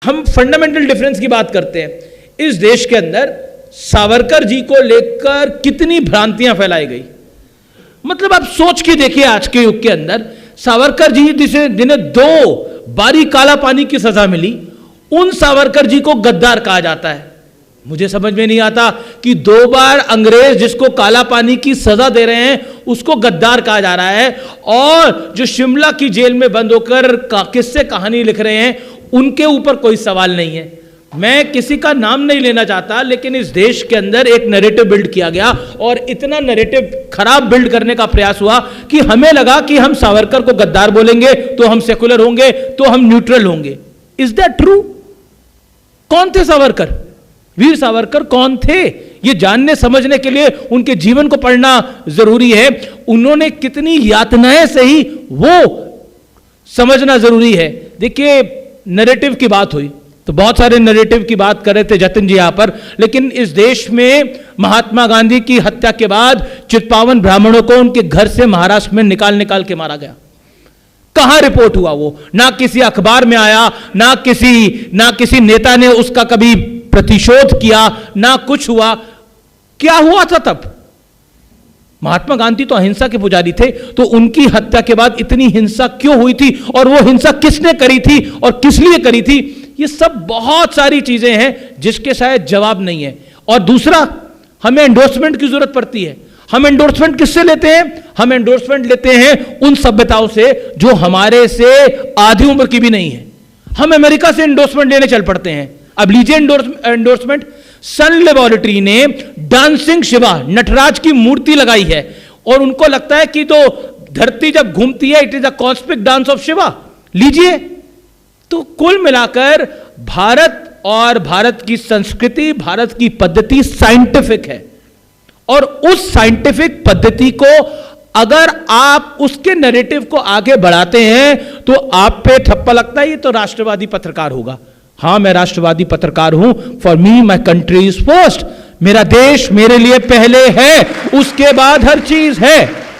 हम fundamental difference की बात करते हैं। इस देश के अंदर सावरकर जी को लेकर कितनी भ्रांतियां फैलाई गई। मतलब आप सोच के देखिए, आज के युग के अंदर सावरकर जी जिन्हें 2 बारी काला पानी की सजा मिली, उन सावरकर जी को गद्दार कहा जाता है। मुझे समझ में नहीं आता कि 2 बार अंग्रेज जिसको काला पानी की सजा दे रहे हैं उसको गद्दार कहा जा रहा है, और जो शिमला की जेल में बंद होकर किस्से कहानी लिख रहे हैं उनके ऊपर कोई सवाल नहीं है। मैं किसी का नाम नहीं लेना चाहता, लेकिन इस देश के अंदर एक नैरेटिव बिल्ड किया गया और इतना नैरेटिव खराब बिल्ड करने का प्रयास हुआ कि हमें लगा कि हम सावरकर को गद्दार बोलेंगे तो हम सेकुलर होंगे, तो हम न्यूट्रल होंगे। Is that true? कौन थे सावरकर? वीर सावरकर कौन थे? ये जानने समझने के लिए उनके जीवन को पढ़ना जरूरी है। उन्होंने कितनी यातनाएं सही वो समझना जरूरी है। देखिए, नैरेटिव की बात हुई तो बहुत सारे नैरेटिव की बात कर रहे थे जतिन जी यहां पर, लेकिन इस देश में महात्मा गांधी की हत्या के बाद चित्पावन ब्राह्मणों को उनके घर से महाराष्ट्र में निकाल के मारा गया। कहां रिपोर्ट हुआ? वो ना किसी अखबार में आया, ना किसी नेता ने उसका कभी प्रतिशोध किया, ना कुछ हुआ। क्या हुआ था तब? महात्मा गांधी तो अहिंसा के पुजारी थे, तो उनकी हत्या के बाद इतनी हिंसा क्यों हुई थी, और वो हिंसा किसने करी थी और किस लिए करी थी? ये सब बहुत सारी चीजें हैं जिसके शायद जवाब नहीं है। और दूसरा, हमें एंडोर्समेंट की जरूरत पड़ती है। हम एंडोर्समेंट किससे लेते हैं? हम एंडोर्समेंट लेते हैं उन सभ्यताओं से जो हमारे से आधी उम्र की भी नहीं है। हम अमेरिका से एंडोर्समेंट लेने चल पड़ते हैं। अब लीजिए एंडोर्समेंट। सन लेबोरेटरी ने डांसिंग शिवा, नटराज की मूर्ति लगाई है, और उनको लगता है कि तो धरती जब घूमती है it is a cosmic dance of Shiva. लीजिए, तो कुल मिलाकर भारत और भारत की संस्कृति, भारत की पद्धति साइंटिफिक है, और उस साइंटिफिक पद्धति को अगर आप उसके नैरेटिव को आगे बढ़ाते हैं तो आप पे ठप्पा लगता है, ये तो राष्ट्रवादी पत्रकार होगा। हां, मैं राष्ट्रवादी पत्रकार हूं। For me my country is first. मेरा देश मेरे लिए पहले है, उसके बाद हर चीज है।